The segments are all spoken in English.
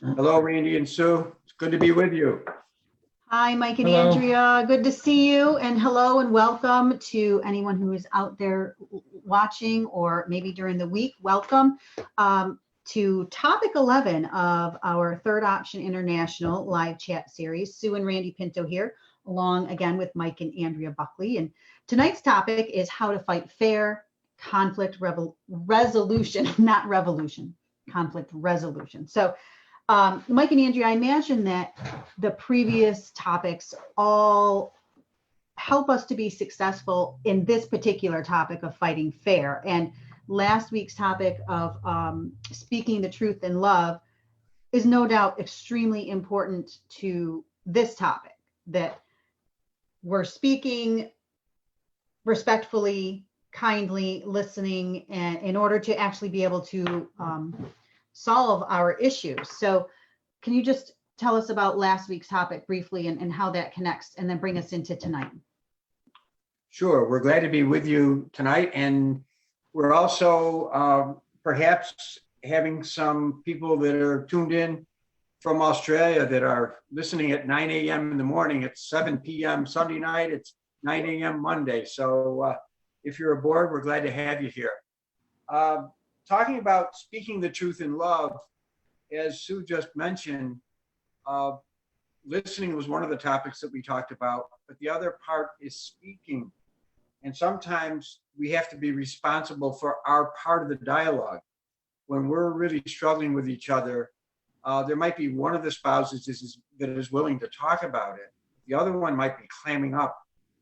Hello, Randy and Sue. It's good to be with you. Hi, Mike and Hello. Andrea. Good to see you. And hello and welcome to anyone who is out there watching or maybe during the week. Welcome to topic 11 of our Third Option International live chat series. Sue and Randy Pinto here, along again with Mike and Andrea Buckley. And tonight's topic is how to fight fair conflict resolution, not revolution, conflict resolution. So Mike and Andrea, I imagine that the previous topics all help us to be successful in this particular topic of fighting fair. And last week's topic of speaking the truth in love is no doubt extremely important to this topic, that we're speaking respectfully, kindly, listening, and in order to actually be able to solve our issues. So can you just tell us about last week's topic briefly and how that connects, and then bring us into tonight? Sure. We're glad to be with you tonight. And we're also perhaps having some people that are tuned in from Australia that are listening at 9 a.m. in the morning. It's 7 p.m. Sunday night. It's 9 a.m. Monday. So if you're aboard, we're glad to have you here. Talking about speaking the truth in love, as Sue just mentioned, listening was one of the topics that we talked about, but the other part is speaking. And sometimes we have to be responsible for our part of the dialogue. When we're really struggling with each other, there might be one of the spouses that is willing to talk about it. The other one might be clamming up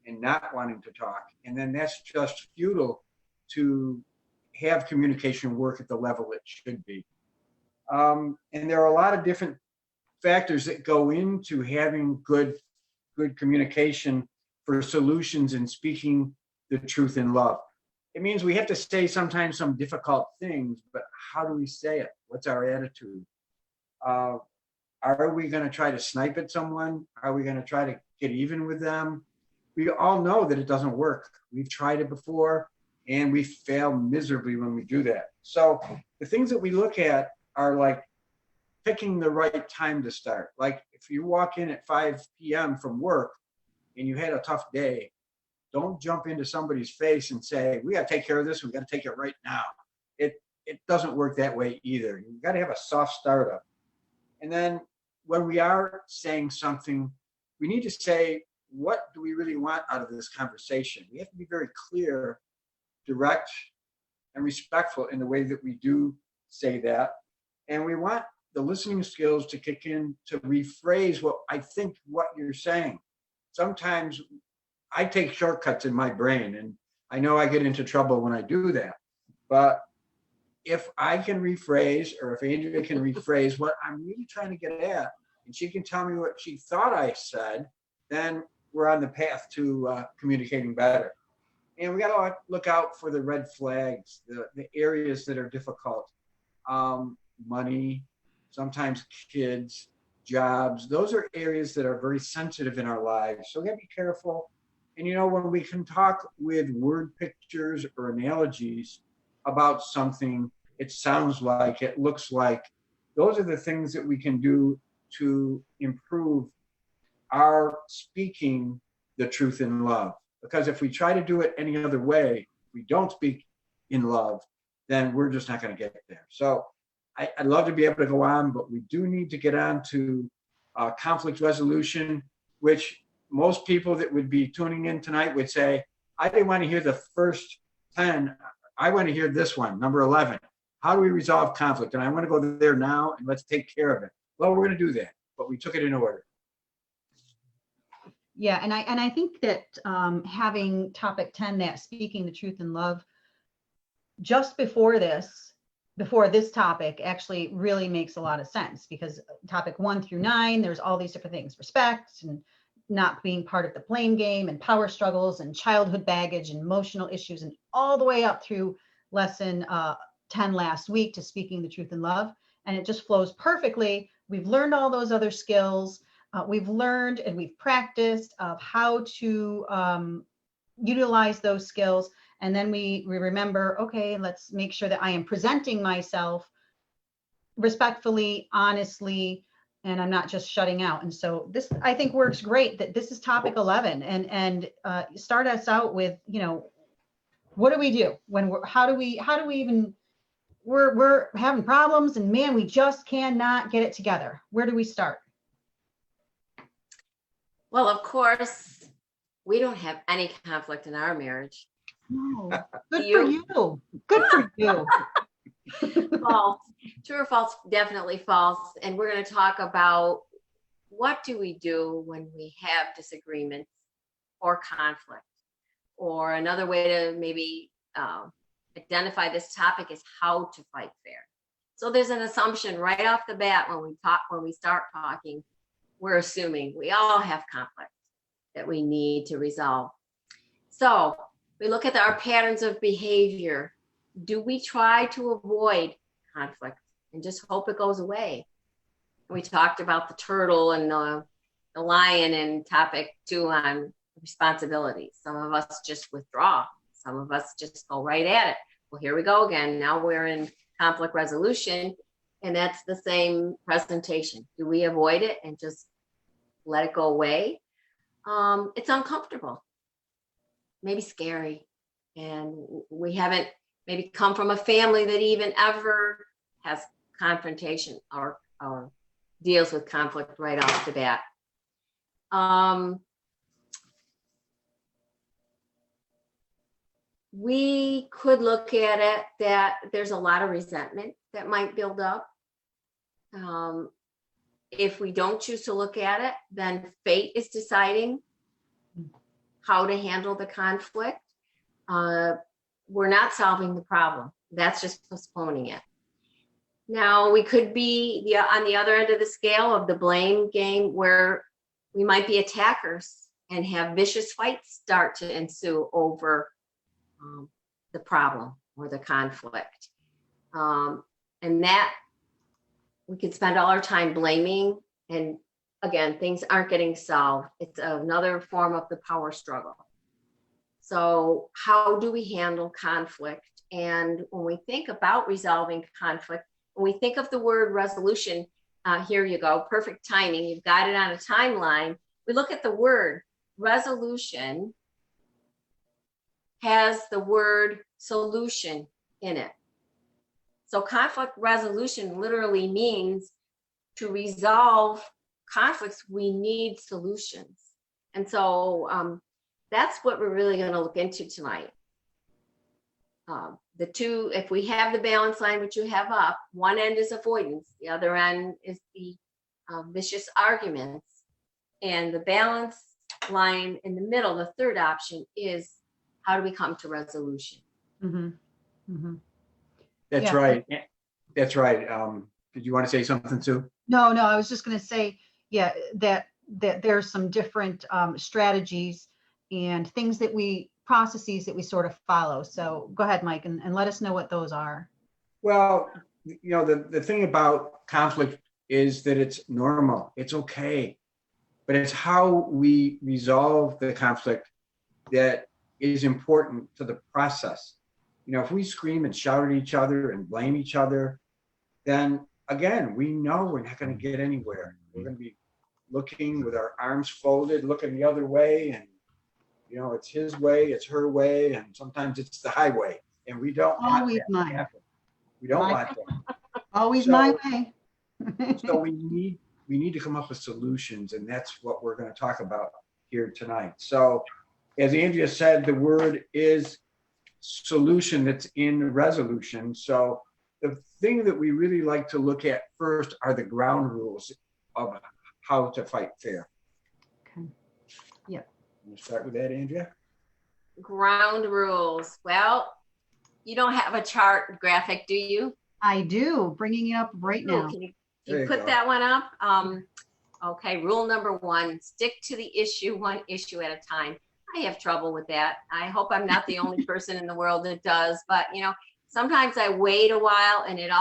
and not wanting to talk. And then that's just futile to have communication work at the level it should be. And there are a lot of different factors that go into having good communication for solutions and speaking the truth in love. It means we have to say sometimes some difficult things, but how do we say it? What's our attitude? Are we going to try to snipe at someone? Are we going to try to get even with them? We all know that it doesn't work. We've tried it before, and we fail miserably when we do that. So the things that we look at are like picking the right time to start. Like if you walk in at 5 p.m. from work and you had a tough day, don't jump into somebody's face and say, we got to take care of this. We got to take it right now. It doesn't work that way either. You've got to have a soft startup. And then when we are saying something, we need to say, what do we really want out of this conversation? We have to be very clear, direct, and respectful in the way that we do say that. And we want the listening skills to kick in to rephrase what you're saying. Sometimes I take shortcuts in my brain, and I know I get into trouble when I do that. But if I can rephrase, or if Andrea can rephrase what I'm really trying to get at, and she can tell me what she thought I said, then we're on the path to communicating better. And we got to look out for the red flags, the areas that are difficult. Money, sometimes kids, jobs. Those are areas that are very sensitive in our lives. So we got to be careful. And when we can talk with word pictures or analogies about something, it sounds like, it looks like, those are the things that we can do to improve our speaking the truth in love. Because if we try to do it any other way, we don't speak in love, then we're just not going to get there. So I'd love to be able to go on, but we do need to get on to conflict resolution, which most people that would be tuning in tonight would say, I didn't want to hear the first 10. I want to hear this one, number 11. How do we resolve conflict? And I want to go there now, and let's take care of it. Well, we're going to do that, but we took it in order. Yeah, and I think that having topic 10, that speaking the truth in love, just before this topic actually really makes a lot of sense, because topic 1 through 9, there's all these different things: respect and not being part of the blame game, and power struggles, and childhood baggage, and emotional issues, and all the way up through lesson 10 last week to speaking the truth in love. And it just flows perfectly. We've learned all those other skills. We've learned and we've practiced of how to utilize those skills. And then we remember, okay, let's make sure that I am presenting myself respectfully, honestly, and I'm not just shutting out. And so this, I think, works great that this is topic 11, and start us out with, what do we do when how do we even, we're having problems and man, we just cannot get it together. Where do we start? Well, of course, we don't have any conflict in our marriage. No. Good for you. Good for you. False. True or false? Definitely false. And we're going to talk about what do we do when we have disagreements or conflict. Or another way to maybe identify this topic is how to fight fair. So there's an assumption right off the bat when we start talking, we're assuming we all have conflict that we need to resolve. So we look at our patterns of behavior. Do we try to avoid conflict and just hope it goes away? We talked about the turtle and the lion in topic 2 on responsibility. Some of us just withdraw. Some of us just go right at it. Well, here we go again. Now we're in conflict resolution, and that's the same presentation. Do we avoid it and just let it go away? It's uncomfortable, maybe scary, and we haven't maybe come from a family that even ever has confrontation or deals with conflict right off the bat. We could look at it that there's a lot of resentment that might build up. If we don't choose to look at it, then fate is deciding how to handle the conflict. We're not solving the problem. That's just postponing it. Now, we could be on the other end of the scale of the blame game, where we might be attackers and have vicious fights start to ensue over the problem or the conflict. And that we could spend all our time blaming, and again, things aren't getting solved. It's another form of the power struggle. So how do we handle conflict? And when we think about resolving conflict, when we think of the word resolution, here you go, perfect timing, you've got it on a timeline. We look at the word resolution has the word solution in it. So conflict resolution literally means to resolve conflicts, we need solutions. And so that's what we're really going to look into tonight. The two, if we have the balance line, which you have up, one end is avoidance, the other end is the vicious arguments. And the balance line in the middle, the third option, is how do we come to resolution? Mm-hmm. Mm-hmm. That's Yeah. right. That's right. Did you want to say something, Sue? No, I was just going to say, yeah, that there's some different strategies and processes that we sort of follow. So go ahead, Mike, and let us know what those are. Well, the thing about conflict is that it's normal. It's okay. But it's how we resolve the conflict that is important to the process. If we scream and shout at each other and blame each other, then again, we know we're not going to get anywhere. We're going to be looking with our arms folded, looking the other way, and it's his way, it's her way, and sometimes it's the highway, and we don't want Always that to mine. happen. We don't want that. Always my way. So we need to come up with solutions, and that's what we're going to talk about here tonight. So as Andrea said, the word is solution that's in resolution. So the thing that we really like to look at first are the ground rules of how to fight fair. Okay. Yep. You start with that, Andrea? Ground rules. Well, you don't have a chart graphic, do you? I do. Bringing it up right now. Can you put that one up? Okay, rule number 1, stick to the issue, one issue at a time. I have trouble with that. I hope I'm not the only person in the world that does, but sometimes I wait a while and it's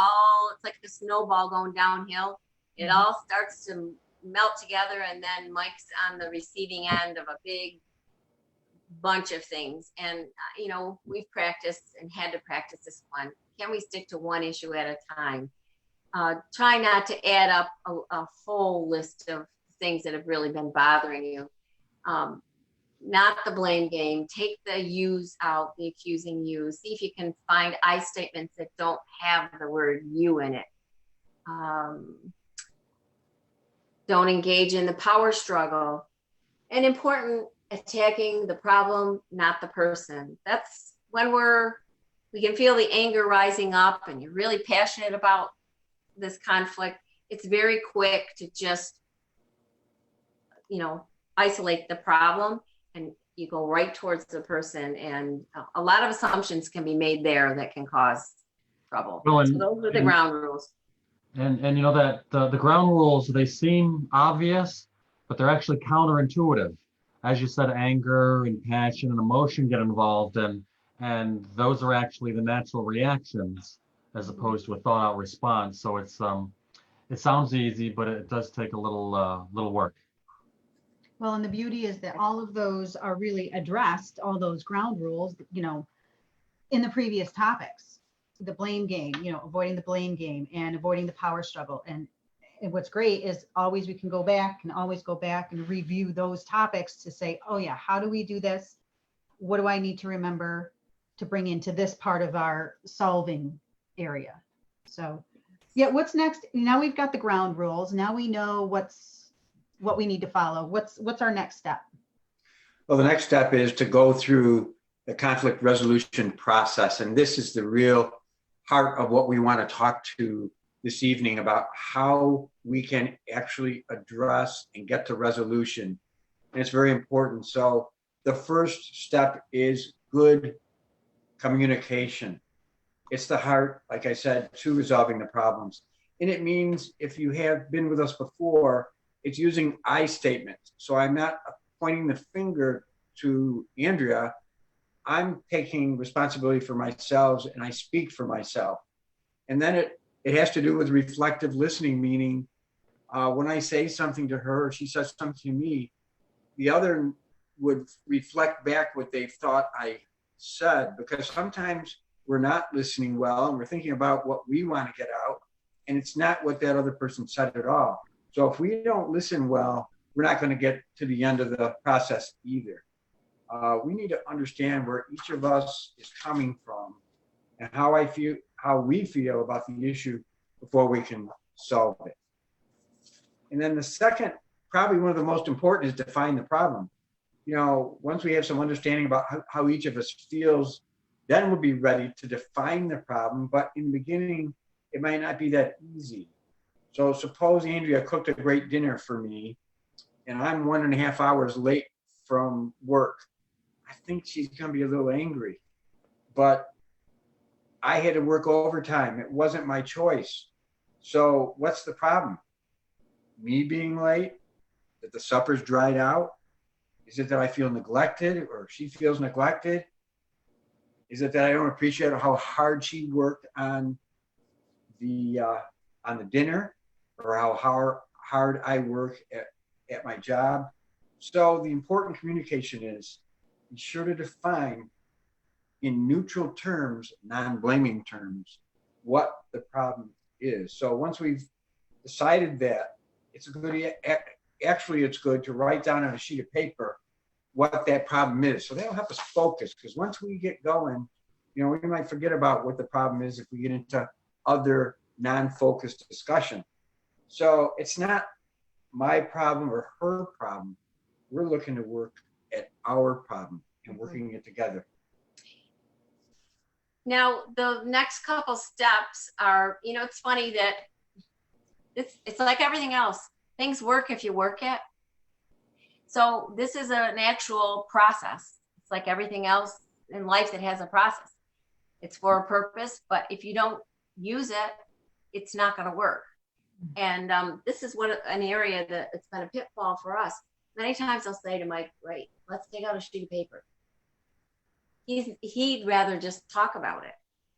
like a snowball going downhill. It all starts to melt together, and then Mike's on the receiving end of a big bunch of things. And, we've practiced and had to practice this one. Can we stick to one issue at a time? Try not to add up a full list of things that have really been bothering you. Not the blame game. Take the yous out, the accusing yous. See if you can find I statements that don't have the word you in it. Don't engage in the power struggle. And important, attacking the problem, not the person. That's when we can feel the anger rising up and you're really passionate about this conflict. It's very quick to just, isolate the problem and you go right towards the person. And a lot of assumptions can be made there that can cause trouble. Well, So those are the ground rules. And that the ground rules, they seem obvious, but they're actually counterintuitive. As you said, anger and passion and emotion get involved, and those are actually the natural reactions as opposed to a thought out response. So it sounds easy, but it does take a little work. Well, and the beauty is that all of those are really addressed, all those ground rules, in the previous topics. The blame game, avoiding the blame game and avoiding the power struggle. And what's great is always we can always go back and review those topics to say, oh yeah, how do we do this? What do I need to remember to bring into this part of our solving area? So yeah, what's next? Now we've got the ground rules. Now we know what we need to follow. What's our next step? Well, the next step is to go through the conflict resolution process. And this is the real heart of what we want to talk to this evening about, how we can actually address and get to resolution. And it's very important. So the first step is good communication. It's the heart, like I said, to resolving the problems. And it means, if you have been with us before, it's using I statements. So I'm not pointing the finger to Andrea. I'm taking responsibility for myself and I speak for myself. And then it has to do with reflective listening, meaning when I say something to her or she says something to me, the other would reflect back what they thought I said, because sometimes we're not listening well and we're thinking about what we want to get out, and it's not what that other person said at all. So if we don't listen well, we're not going to get to the end of the process either. We need to understand where each of us is coming from and how we feel about the issue before we can solve it. And then the second, probably one of the most important, is define the problem. Once we have some understanding about how each of us feels, then we'll be ready to define the problem. But in the beginning, it might not be that easy. So suppose Andrea cooked a great dinner for me and I'm 1.5 hours late from work. I think she's going to be a little angry, but I had to work overtime. It wasn't my choice. So what's the problem? Me being late? That the supper's dried out? Is it that I feel neglected, or she feels neglected? Is it that I don't appreciate how hard she worked on the dinner, or how hard I work at my job? So the important communication is, be sure to define in neutral terms, non-blaming terms, what the problem is. So once we've decided that, it's good to write down on a sheet of paper what that problem is. So that'll help us focus, because once we get going, we might forget about what the problem is if we get into other non-focused discussion. So it's not my problem or her problem. We're looking to work at our problem and working it together. Now, the next couple steps are, it's funny that it's like everything else. Things work if you work it. So this is an actual process. It's like everything else in life that has a process. It's for a purpose, but if you don't use it, it's not going to work. And this is an area that it's been a pitfall for us. Many times I'll say to Mike, right, let's take out a sheet of paper. He'd rather just talk about it.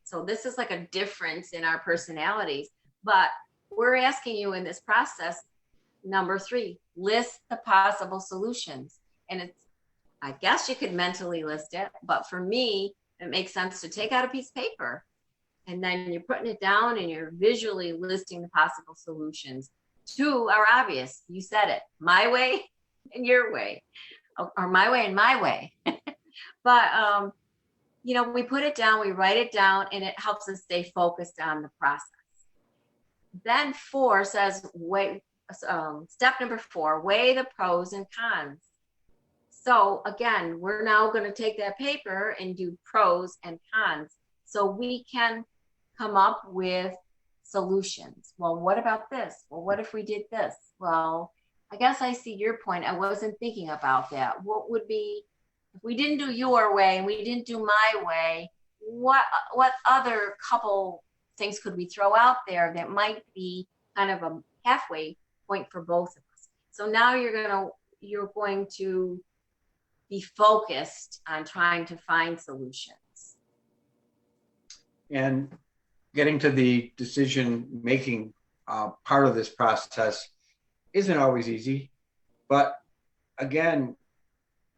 So this is like a difference in our personalities, but we're asking you in this process, number 3, list the possible solutions. And I guess you could mentally list it, but for me, it makes sense to take out a piece of paper And then you're putting it down and you're visually listing the possible solutions. Two are obvious. You said it, my way and your way, or my way and my way. But, we put it down, we write it down, and it helps us stay focused on the process. Then 4 says, step number 4, weigh the pros and cons. So again, we're now going to take that paper and do pros and cons so we can come up with solutions. Well, what about this? Well, what if we did this? Well, I guess I see your point. I wasn't thinking about that. What would be, if we didn't do your way and we didn't do my way, what other couple things could we throw out there that might be kind of a halfway point for both of us? So now you're going to be focused on trying to find solutions. And getting to the decision-making part of this process isn't always easy, but again,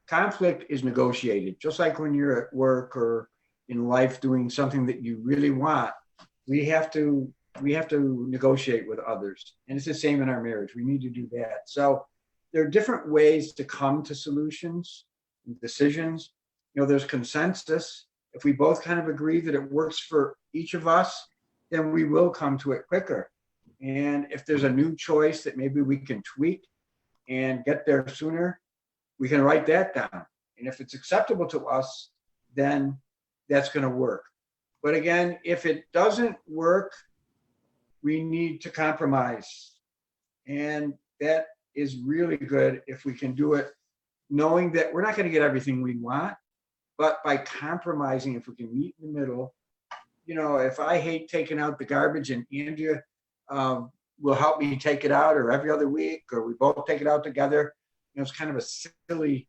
conflict is negotiated. Just like when you're at work or in life doing something that you really want, we have to negotiate with others. And it's the same in our marriage. We need to do that. So there are different ways to come to solutions and decisions. There's consensus. If we both kind of agree that it works for each of us, then we will come to it quicker. And if there's a new choice that maybe we can tweak and get there sooner, we can write that down. And if it's acceptable to us, then that's going to work. But again, if it doesn't work, we need to compromise. And that is really good if we can do it knowing that we're not going to get everything we want, but by compromising, if we can meet in the middle. If I hate taking out the garbage and Andrea will help me take it out, or every other week, or we both take it out together. It's kind of a silly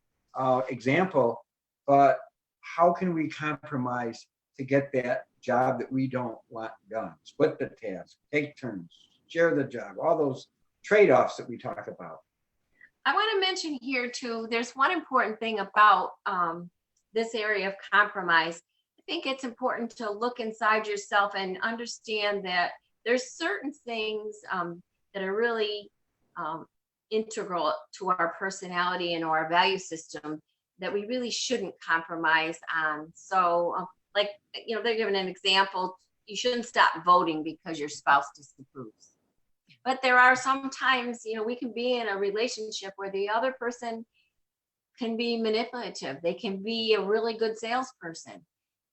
example, but how can we compromise to get that job that we don't want done? Split the task, take turns, share the job, all those trade-offs that we talk about. I want to mention here too, there's one important thing about this area of compromise. I think it's important to look inside yourself and understand that there's certain things that are really integral to our personality and our value system that we really shouldn't compromise on. So they're giving an example. You shouldn't stop voting because your spouse disapproves. But there are sometimes, we can be in a relationship where the other person can be manipulative. They can be a really good salesperson.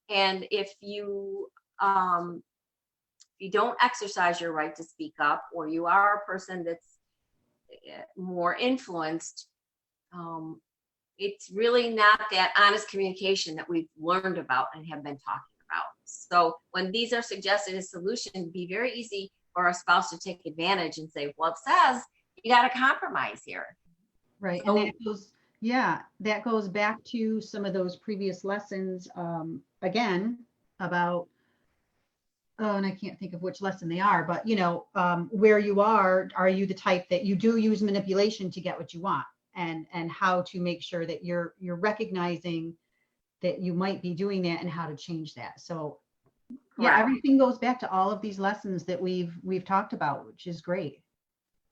And if you don't exercise your right to speak up, or you are a person that's more influenced, it's really not that honest communication that we've learned about and have been talking about. So when these are suggested as solutions, it'd be very easy for a spouse to take advantage and say, well, it says you got to compromise here. Right. So, And that goes back to some of those previous lessons, again, about, and I can't think of which lesson they are, but where you are you the type that you do use manipulation to get what you want, and how to make sure that you're recognizing that you might be doing that and how to change that. So yeah, everything goes back to all of these lessons that we've talked about, which is great.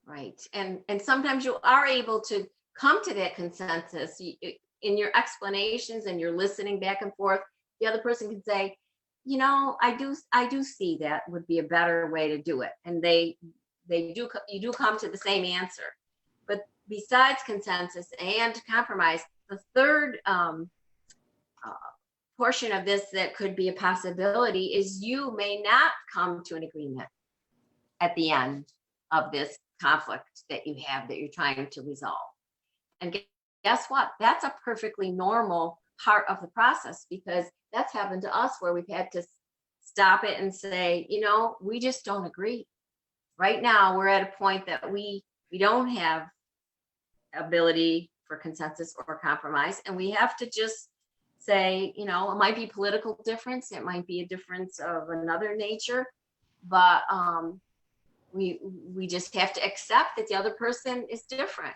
Right. And sometimes you are able to come to that consensus in your explanations, and you're listening back and forth. The other person can say, I do see that would be a better way to do it. And you do come to the same answer. But besides consensus and compromise, the third portion of this that could be a possibility is you may not come to an agreement at the end of this conflict that you have that you're trying to resolve. And guess what? That's a perfectly normal part of the process, because that's happened to us where we've had to stop it and say, we just don't agree. Right now, we're at a point that we don't have ability for consensus or compromise, and we have to just say, it might be political difference, it might be a difference of another nature, but we just have to accept that the other person is different.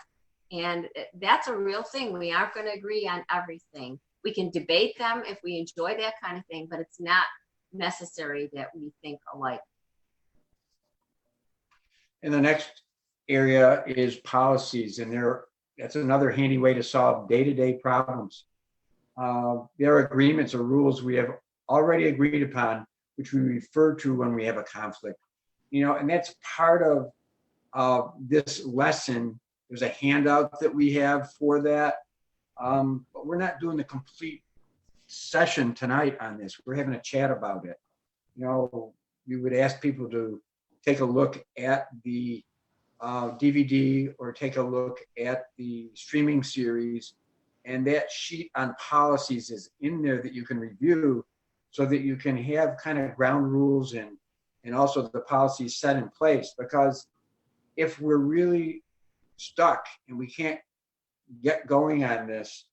And that's a real thing. We aren't going to agree on everything. We can debate them if we enjoy that kind of thing, but it's not necessary that we think alike. And the next area is policies, and that's another handy way to solve day-to-day problems. There are agreements or rules we have already agreed upon, which we refer to when we have a conflict. And that's part of this lesson. There's a handout that we have for that, but we're not doing the complete session tonight on this. We're having a chat about it. We would ask people to take a look at the DVD or take a look at the streaming series, and that sheet on policies is in there that you can review so that you can have kind of ground rules and also the policies set in place. Because if we're really stuck and we can't get going on this,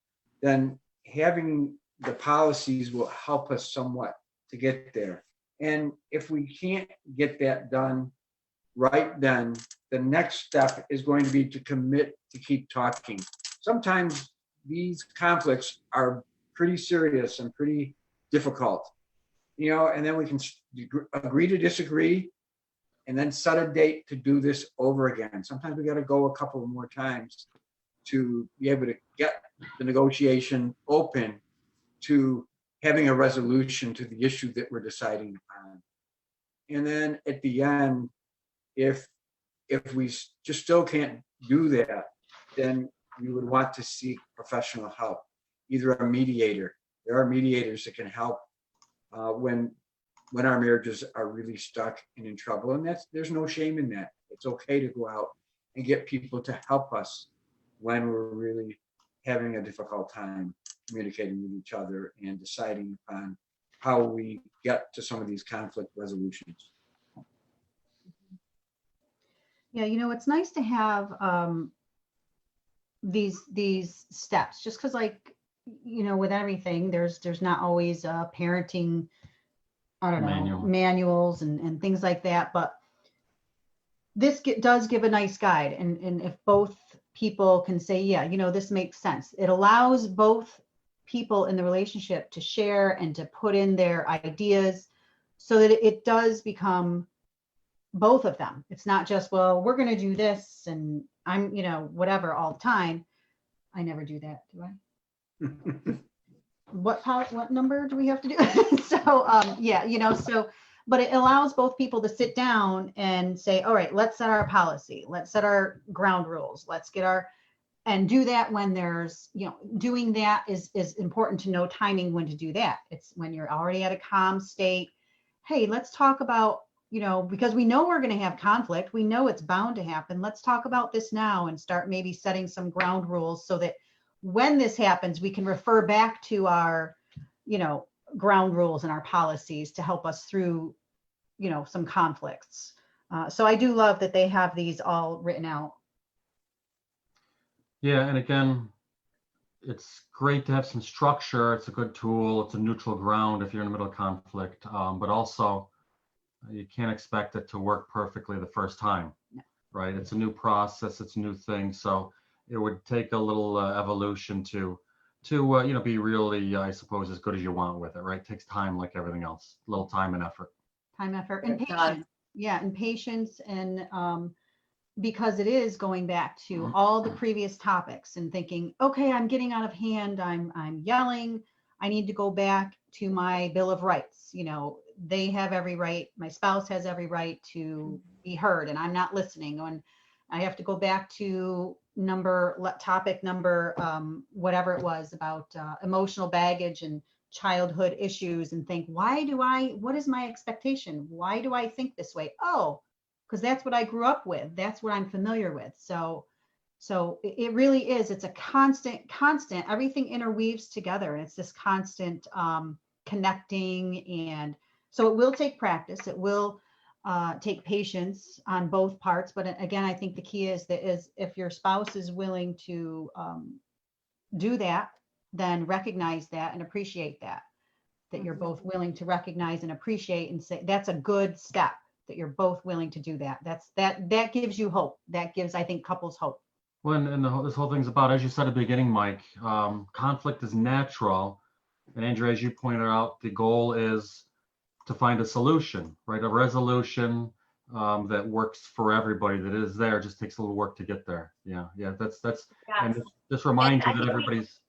then having the policies will help us somewhat to get there. And if we can't get that done right then, the next step is going to be to commit to keep talking. Sometimes these conflicts are pretty serious and pretty difficult, and then we can agree to disagree and then set a date to do this over again. Sometimes we got to go a couple more times to be able to get the negotiation open to having a resolution to the issue that we're deciding upon. And then at the end, if we just still can't do that, then we would want to seek professional help, either a mediator. There are mediators that can help when our marriages are really stuck and in trouble, and there's no shame in that. It's okay to go out and get people to help us when we're really having a difficult time communicating with each other and deciding upon how we get to some of these conflict resolutions. Yeah, it's nice to have these steps, just because, with everything, there's not always parenting, I don't know, manuals and things like that. But this does give a nice guide, and if both people can say, yeah, this makes sense, it allows both people in the relationship to share and to put in their ideas, so that it does become both of them. It's not just, well, we're going to do this and I'm, whatever all the time. I never do that, do I? What number do we have to do? But it allows both people to sit down and say, all right, let's set our policy. Let's set our ground rules. Let's get and do that when there's, doing that is important to know timing when to do that. It's when you're already at a calm state. Hey, let's talk about, because we know we're going to have conflict. We know it's bound to happen. Let's talk about this now and start maybe setting some ground rules so that when this happens, we can refer back to our, ground rules and our policies to help us through, some conflicts. So I do love that they have these all written out. Yeah, and again, it's great to have some structure. It's a good tool. It's a neutral ground if you're in the middle of conflict, but also you can't expect it to work perfectly the first time, right? It's a new process. It's a new thing. So it would take a little evolution to be really, I suppose, as good as you want with it, right? It takes time like everything else, a little time and effort. Time, effort, and patience. Yeah, and patience, and because it is going back to all the previous topics and thinking, okay, I'm getting out of hand. I'm yelling. I need to go back to my Bill of Rights. They have every right. My spouse has every right to be heard, and I'm not listening. And I have to go back to topic number, whatever it was about emotional baggage and childhood issues, and think, what is my expectation? Why do I think this way? Oh, because that's what I grew up with. That's what I'm familiar with. So it really is. It's a constant, everything interweaves together. And it's this constant connecting. And so it will take practice. It will take patience on both parts. But again, I think the key is if your spouse is willing to do that, then recognize that and appreciate that you're both willing to recognize and appreciate, and say that's a good step, that you're both willing to do that. That gives you hope. That gives, I think, couples hope. Well, and this whole thing's about, as you said at the beginning, Mike, conflict is natural. And Andrea, as you pointed out, the goal is find a solution, right? A resolution that works for everybody, that is there, just takes a little work to get there. Yeah, that's and Yes. just reminds And you I that think everybody's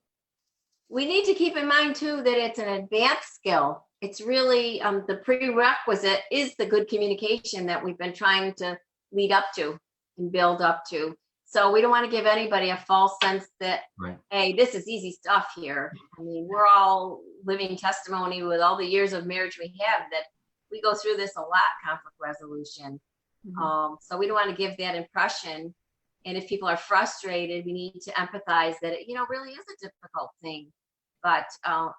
we need to keep in mind too that it's an advanced skill. It's really the prerequisite is the good communication that we've been trying to lead up to and build up to. So we don't want to give anybody a false sense that, right. hey, this is easy stuff here. I mean, we're all living testimony with all the years of marriage we have that we go through this a lot, conflict resolution. So we don't want to give that impression. And if people are frustrated, we need to empathize that it, really is a difficult thing. But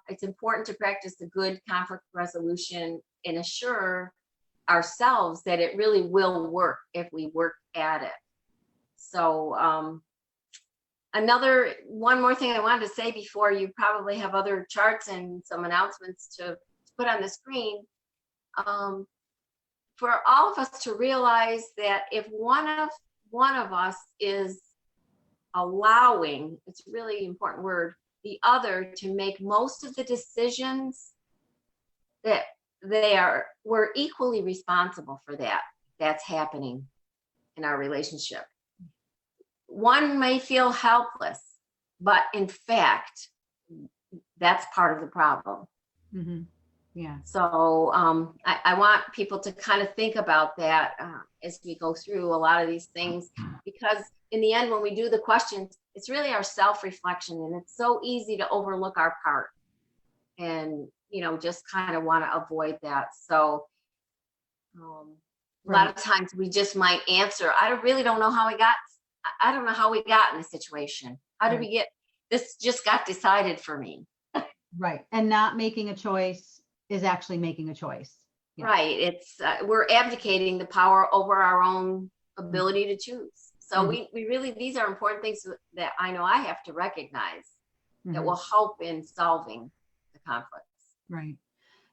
it's important to practice a good conflict resolution and assure ourselves that it really will work if we work at it. So one more thing I wanted to say before you probably have other charts and some announcements to put on the screen. For all of us to realize that if one of us is allowing, it's a really important word, the other to make most of the decisions, that we're equally responsible for that's happening in our relationship. One may feel helpless, but in fact, that's part of the problem. Yeah. So I want people to kind of think about that as we go through a lot of these things, because in the end, when we do the questions, it's really our self-reflection, and it's so easy to overlook our part and, just kind of want to avoid that. So a lot of times we just might answer, I really don't know how I don't know how we got in this situation. How did we get, this just got decided for me. Right. And not making a choice is actually making a choice. Yeah. Right. It's we're abdicating the power over our own ability to choose. So we really, these are important things that I know I have to recognize that will help in solving the conflicts. Right.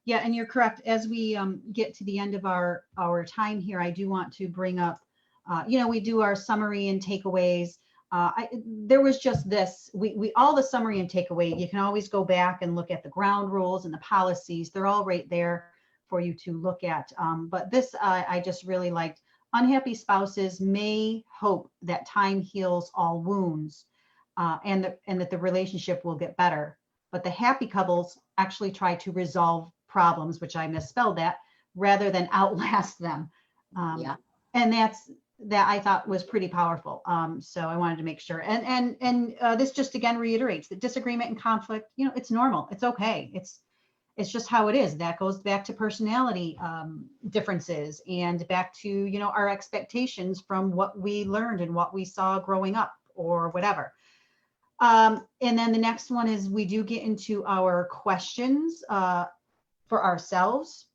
Yeah. And you're correct. As we get to the end of our time here, I do want to bring up, we do our summary and takeaways. There was just this, we all the summary and takeaway, you can always go back and look at the ground rules and the policies. They're all right there for you to look at. But this, I just really liked. Unhappy spouses may hope that time heals all wounds and that the relationship will get better. But the happy couples actually try to resolve problems, which I misspelled that, rather than outlast them. And that I thought was pretty powerful. So I wanted to make sure. And this just again reiterates that disagreement and conflict, it's normal. It's okay. It's just how it is. That goes back to personality differences and back to, our expectations from what we learned and what we saw growing up or whatever. And then the next one is we do get into our questions for ourselves.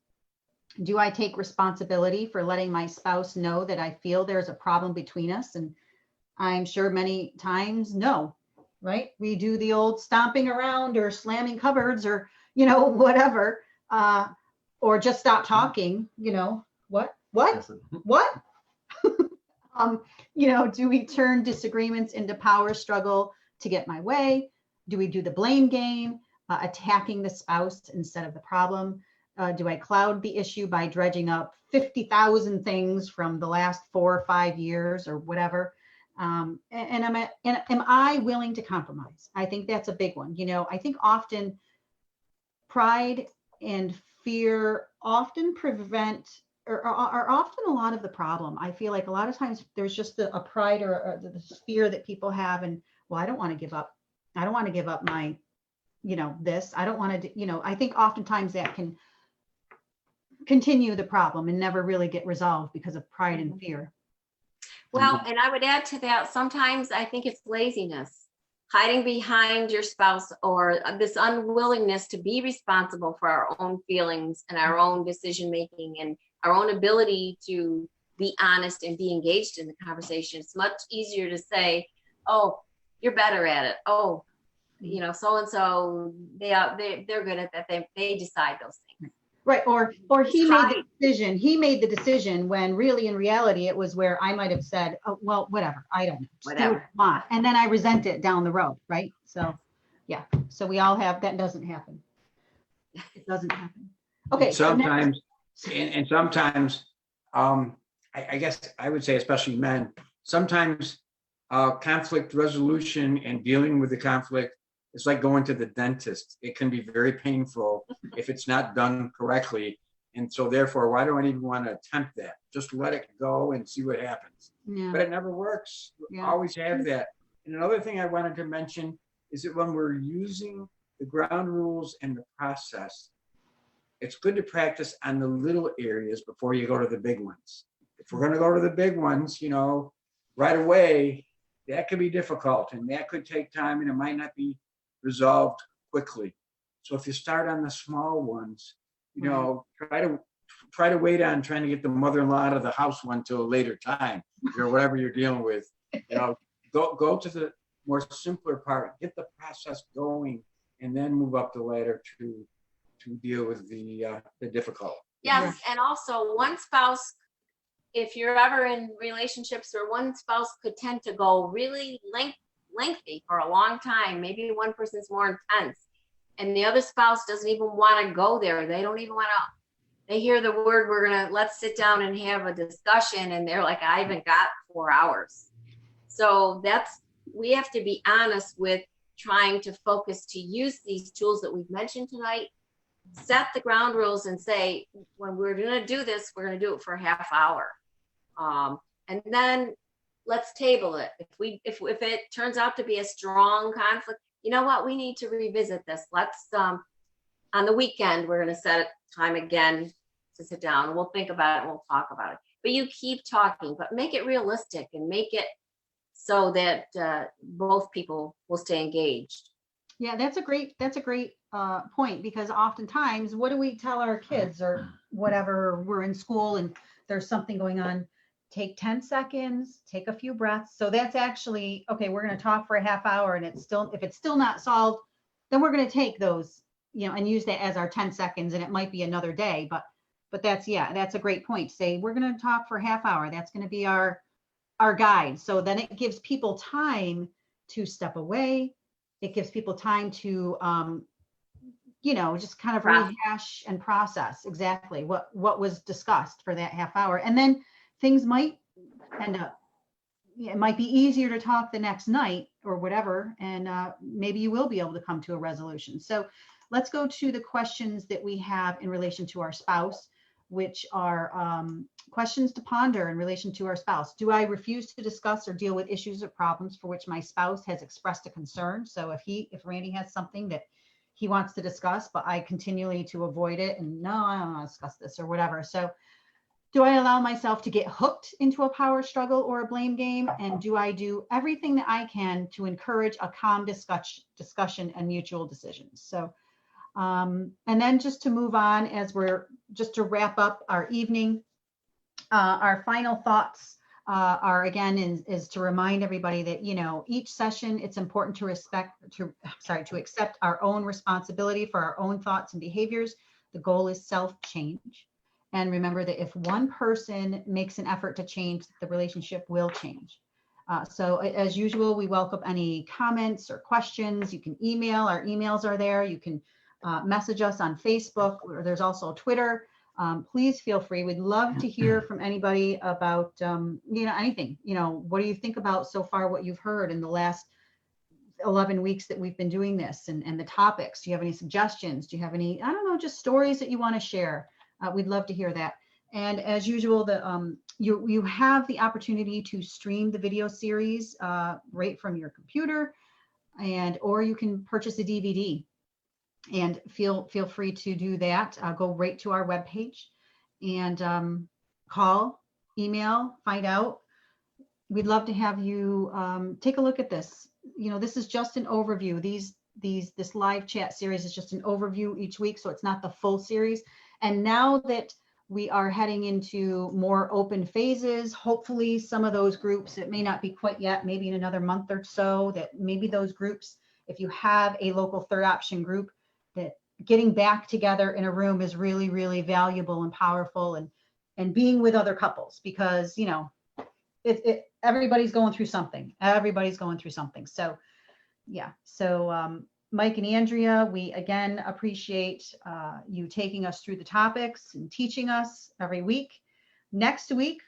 Do I take responsibility for letting my spouse know that I feel there's a problem between us? And I'm sure many times, no, right? We do the old stomping around or slamming cupboards or, whatever, or just stop talking, what? Do we turn disagreements into power struggle to get my way? Do we do the blame game, attacking the spouse instead of the problem? Do I cloud the issue by dredging up 50,000 things from the last 4 or 5 years or whatever? And am I willing to compromise? I think that's a big one. I think often pride and fear often prevent or are often a lot of the problem. I feel like a lot of times there's just a pride or the fear that people have. And, well, I don't want to give up. I don't want to give up my, this. I don't want to, I think oftentimes that can continue the problem and never really get resolved because of pride and fear. Well, and I would add to that, sometimes I think it's laziness, hiding behind your spouse or this unwillingness to be responsible for our own feelings and our own decision making and our own ability to be honest and be engaged in the conversation. It's much easier to say, oh, you're better at it. Oh, so-and-so, they're good at that. They decide those things. Right. Or he made the decision. He made the decision when really in reality it was where I might have said, oh, well, whatever. I don't know. Whatever. And then I resent it down the road. Right. So, yeah. So we all have, that doesn't happen. It doesn't happen. Okay. And so next- sometimes, and sometimes, I guess I would say, especially men, sometimes conflict resolution and dealing with the conflict is like going to the dentist. It can be very painful if it's not done correctly. And so therefore, why do I even want to attempt that? Just let it go and see what happens. Yeah. But it never works. Yeah. Always have that. And another thing I wanted to mention is that when we're using the ground rules and the process, it's good to practice on the little areas before you go to the big ones. If we're going to go to the big ones, right away, that could be difficult and that could take time and it might not be resolved quickly. So if you start on the small ones, try to wait on trying to get the mother-in-law out of the house one till a later time, or whatever you're dealing with. Go to the more simpler part, get the process going, and then move up the ladder to deal with the difficult. Yes, and also one spouse, if you're ever in relationships where one spouse could tend to go really lengthy for a long time, maybe one person's more intense, and the other spouse doesn't even want to go there. They don't even want to. They hear the word, let's sit down and have a discussion, and they're like, I haven't got 4 hours. So we have to be honest with trying to focus to use these tools that we've mentioned tonight, set the ground rules and say, when we're going to do this, we're going to do it for a half hour. And then let's table it. If it turns out to be a strong conflict, you know what, we need to revisit this. Let's, on the weekend, we're going to set time again to sit down. We'll think about it and we'll talk about it. But you keep talking, but make it realistic and make it so that both people will stay engaged. Yeah, that's a great point, because oftentimes, what do we tell our kids or whatever, we're in school and there's something going on? Take 10 seconds, take a few breaths. So that's actually, okay, we're going to talk for a half hour and if it's still not solved, then we're going to take those, and use that as our 10 seconds, and it might be another day, but that's a great point. Say, we're going to talk for a half hour. That's going to be our guide. So then it gives people time to step away. It gives people time to, just kind of rehash and process exactly what was discussed for that half hour. And then things might end up, it might be easier to talk the next night or whatever. And maybe you will be able to come to a resolution. So let's go to the questions that we have in relation to our spouse, which are questions to ponder in relation to our spouse. Do I refuse to discuss or deal with issues or problems for which my spouse has expressed a concern? So if Randy has something that he wants to discuss, but I continually to avoid it and no, I don't want to discuss this or whatever. So do I allow myself to get hooked into a power struggle or a blame game? And do I do everything that I can to encourage a calm discussion and mutual decisions? So, and then just to move on, just to wrap up our evening, our final thoughts are again is to remind everybody that each session, it's important to accept our own responsibility for our own thoughts and behaviors. The goal is self-change, and remember that if one person makes an effort to change, the relationship will change. So as usual, we welcome any comments or questions. You can email. Our emails are there. You can message us on Facebook, or there's also Twitter. Please feel free. We'd love to hear from anybody about, anything. What do you think about so far what you've heard in the last 11 weeks that we've been doing this, and the topics? Do you have any suggestions? Do you have any, just stories that you want to share? We'd love to hear that. And as usual, you have the opportunity to stream the video series right from your computer, or you can purchase a DVD. And feel free to do that. Go right to our webpage and call, email, find out. We'd love to have you take a look at this. This is just an overview. This live chat series is just an overview each week, so it's not the full series. And now that we are heading into more open phases, hopefully some of those groups, it may not be quite yet, maybe in another month or so, that maybe those groups, if you have a local third option group, that getting back together in a room is really, really valuable and powerful, and being with other couples, because, everybody's going through something. Everybody's going through something. So, yeah. So Mike and Andrea, we again appreciate you taking us through the topics and teaching us every week. Next week,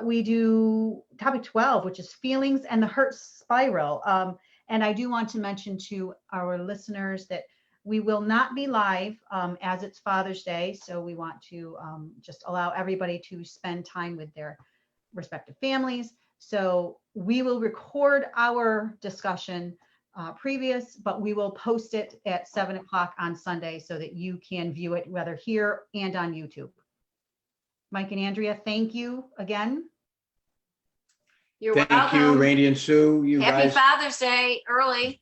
we do topic 12, which is feelings and the hurt spiral. And I do want to mention to our listeners that we will not be live as it's Father's Day. So we want to just allow everybody to spend time with their respective families. So we will record our discussion previous, but we will post it at 7 o'clock on Sunday so that you can view it whether here and on YouTube. Mike and Andrea, thank you again. You're Thank welcome. you, Randy and Sue, you Happy guys, Father's Day early.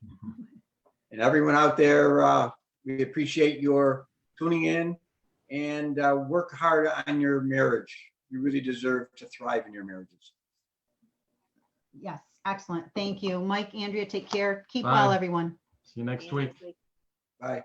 and everyone out there. We appreciate your tuning in, and work hard on your marriage. You really deserve to thrive in your marriages. Yes, excellent. Thank you. Mike, Andrea, take care. Keep Bye. well, everyone. See you next See you week. next week. Bye.